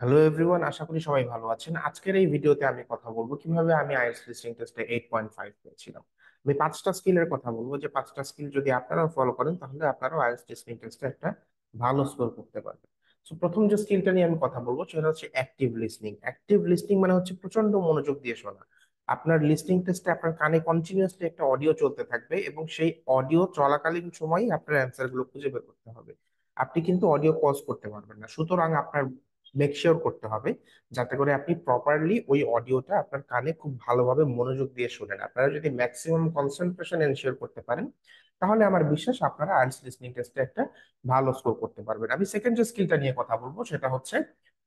Hello everyone, আশা করি সবাই ভালো আছেন। আজকের এই ভিডিওতে আমি কথা বলবো কিভাবে আমি আইএলটিএস লিসনিং টেস্টে 8.5 পেয়েছিলাম। আমি 5টা স্কিলের কথা বলবো, যে 5টা স্কিল যদি আপনারাও ফলো করেন তাহলে আপনারাও আইএলটিএস লিসনিং টেস্টে একটা ভালো স্কোর করতে পারবেন। তো প্রথম যে স্কিলটা নিয়ে আমি কথা বলবো সেটা হচ্ছে অ্যাক্টিভ লিসনিং। অ্যাক্টিভ লিসনিং মানে হচ্ছে প্রচন্ড মনোযোগ দিয়ে শোনা। আপনার লিসনিং টেস্টে আপনার কানে কন্টিনিউয়াসলি একটা অডিও চলতে থাকবে এবং সেই অডিও চলাকালীন সময়ই আপনার অ্যান্সার গুলো খুঁজে বের করতে হবে। আপনি কিন্তু অডিও পজ করতে পারবেন না, সুতরাং আপনার মেক শিওর করতে হবে যাতে করে আপনি প্রপারলি ওই অডিওটা আপনার কানে খুব ভালোভাবে মনোযোগ দিয়ে শোনেন। আপনারা যদি ম্যাক্সিমাম কনসেন্ট্রেশন এনশিওর করতে পারেন তাহলে আমার বিশ্বাস আপনারা আইএলটিএস লিসনিং টেস্টে একটা ভালো স্কোর করতে পারবেন। আমি সেকেন্ড যে স্কিলটা নিয়ে কথা বলবো সেটা হচ্ছে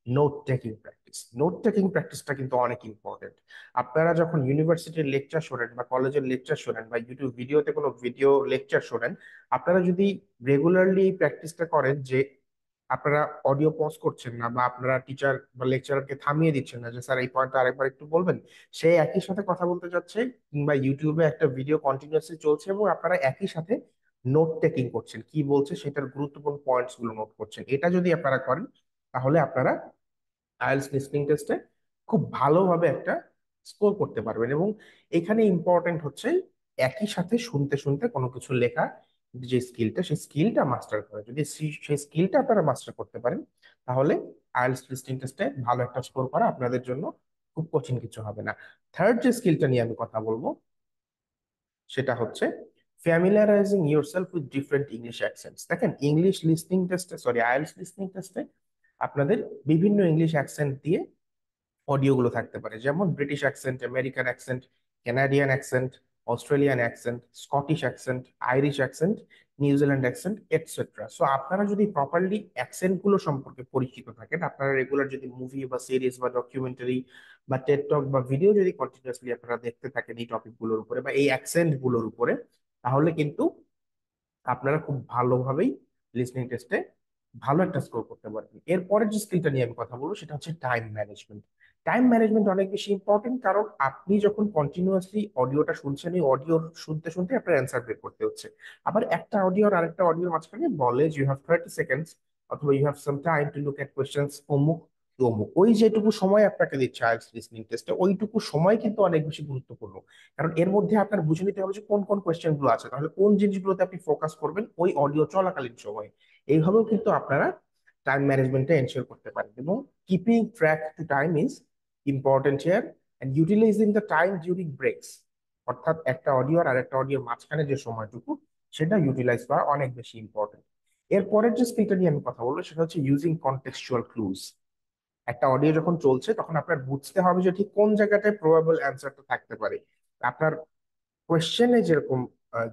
note taking practice. Note taking প্র্যাকটিসটা কিন্তু অনেক ইম্পর্টেন্ট। আপনারা যখন ইউনিভার্সিটির লেকচার শোনেন বা কলেজের লেকচার শোনেন বা ইউটিউব ভিডিওতে কোনো ভিডিও লেকচার শোনেন, আপনারা যদি রেগুলারলি প্র্যাকটিসটা করেন যে আপনারা অডিও পজ করছেন না বা আপনারা টিচার বা লেকচারারকে থামিয়ে দিচ্ছেন না যে স্যার এই পয়েন্টটা আরেকবার একটু বলবেন, সে একই সাথে কথা বলতে যাচ্ছে কিংবা ইউটিউবে একটা ভিডিও কন্টিনিউয়াসলি চলছে এবং আপনারা একই সাথে নোট টেকিং করছেন, কি বলছে সেটার গুরুত্বপূর্ণ পয়েন্টস গুলো নোট করছেন, এটা যদি আপনারা করেন তাহলে আপনারা আইএলটিএস লিসনিং টেস্টে খুব ভালোভাবে একটা স্কোর করতে পারবেন। এবং এখানে ইম্পর্টেন্ট হচ্ছে একই সাথে শুনতে শুনতে কোনো কিছু লেখা, যে স্কিলটা সেই স্কিলটা মাস্টার করা। যদি সেই স্কিলটা আপনারা মাস্টার করতে পারেন তাহলে আইএলটিএস লিসনিং টেস্টে ভালো একটা স্কোর করা আপনাদের জন্য খুব কঠিন কিছু হবে না। থার্ড যে স্কিলটা নিয়ে আমি কথা বলবো সেটা হচ্ছে ফ্যামিলিয়ারাইজিং yourself with different English accents. দেখেন, ইংলিশ লিসনিং টেস্টে, সরি আইএলটিএস লিসনিং টেস্টে আপনাদের বিভিন্ন ইংলিশ অ্যাকসেন্ট দিয়ে অডিও গুলো থাকতে পারে, যেমন British accent, American accent, Canadian accent, Australian accent, Scottish accent, Irish accent, New Zealand accent, etcetera. So আপনারা যদি প্রপারলি অ্যাকসেন্ট গুলো সম্পর্কে পরিচিত থাকেন, আপনারা রেগুলার যদি মুভি বা সিরিজ বা ডকুমেন্টারি বা টেড টক বা ভিডিও যদি কন্টিনিউয়াসলি আপনারা দেখতে থাকেন এই টপিক গুলোর উপরে বা এই অ্যাকসেন্ট গুলোর উপরে, তাহলে কিন্তু আপনারা খুব ভালোভাবেই লিসনিং টেস্টে ভালো একটা স্কোর করতে পারবেন। এরপরের যে স্কিলটা নিয়ে আমি কথা বলবো সেটা হচ্ছে টাইম ম্যানেজমেন্ট। টাইম ম্যানেজমেন্ট অনেক বেশি ইম্পর্টেন্ট, কারণ আপনি যখন কন্টিনিউয়াসলি অডিওটা শুনছেন, এই অডিও শুনতে শুনতে আপনার অ্যান্সার বের করতে হচ্ছে। আবার একটা অডিও আর আরেকটা অডিওর মাঝখানে বলে ইউ হ্যাভ 30 সেকেন্ডস অথবা you have some time to look at questions অমুক তমুক। ওই যেটুকু সময় আপনাকে দিচ্ছে আইএলটিএস লিসনিং টেস্টে, ওইটুকু সময় কিন্তু অনেক বেশি গুরুত্বপূর্ণ। কারণ এর মধ্যে আপনার বুঝে নিতে হবে যে কোন কোন কোয়েশ্চেন গুলো আছে, তাহলে কোন জিনিসগুলোতে আপনি ফোকাস করবেন ওই অডিও চলাকালীন সময়। এইভাবেও কিন্তু আপনারা টাইম ম্যানেজমেন্টটা এনশিওর করতে পারেন। এবং keeping track to time is important here, and utilising the time during breaks, অর্থাৎ একটা অডিও আর একটা অডিওর মাঝখানে যে সময়টুকু, সেটা ইউটিলাইজ করা অনেক বেশি ইম্পর্টেন্ট। এরপরের যে স্কিলটা নিয়ে আমি কথা বলবো সেটা হচ্ছে ইউজিং কনটেক্সচুয়াল ক্লুজ। একটা অডিও যখন চলছে তখন আপনার বুঝতে হবে যে ঠিক কোন জায়গাটায় প্রবাবল অ্যান্সারটা থাকতে পারে। আপনার কোয়েশ্চেনে যেরকম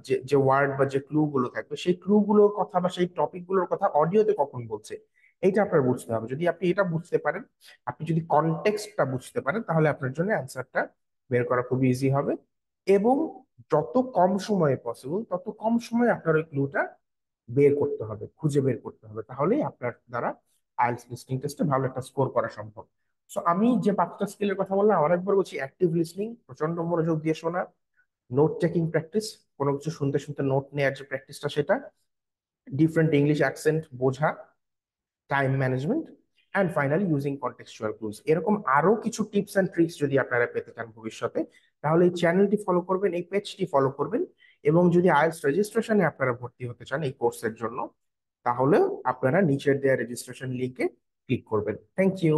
যে যে ওয়ার্ড বা যে ক্লু গুলো থাকবে, সেই ক্লু গুলোর কথা বা সেই টপিক গুলোর কথা অডিওতে কখন বলছে এইটা আপনার বুঝতে হবে। যদি আপনি এটা বুঝতে পারেন, আপনি যদি কনটেক্সটটা বুঝতে পারেন, তাহলে আপনার জন্য অ্যান্সারটা বের করা খুব ইজি হবে। এবং যত কম সময়ে পসিবল তত কম সময়ে আপনার ওই ক্লুটা বের করতে হবে, খুঁজে বের করতে হবে, তাহলেই আপনার দ্বারা আইএলটিএস লিসনিং টেস্টে ভালো একটা স্কোর করা সম্ভব। সো আমি যে 5টা স্কিলের কথা বললাম আরেকবার বলছি: অ্যাক্টিভ লিসনিং, প্রচন্ড মনোযোগ দিয়ে শোনা; নোট টেকিং প্র্যাকটিস, কোনো কিছু শুনতে শুনতে নোট নেওয়ার যে প্র্যাকটিসটা সেটা; ডিফারেন্ট ইংলিশ অ্যাকসেন্ট বোঝা; time management; and finally using contextual clues. এরকম আরো কিছু টিপস অ্যান্ড ট্রিক্স যদি আপনারা পেতে চান ভবিষ্যতে, তাহলে এই চ্যানেলটি ফলো করবেন, এই পেজটি ফলো করবেন। এবং যদি আইএলটিএস রেজিস্ট্রেশনে আপনারা ভর্তি হতে চান এই কোর্সের জন্য, তাহলে আপনারা নিচের দেওয়া রেজিস্ট্রেশন লিংকে ক্লিক করবেন। Thank you.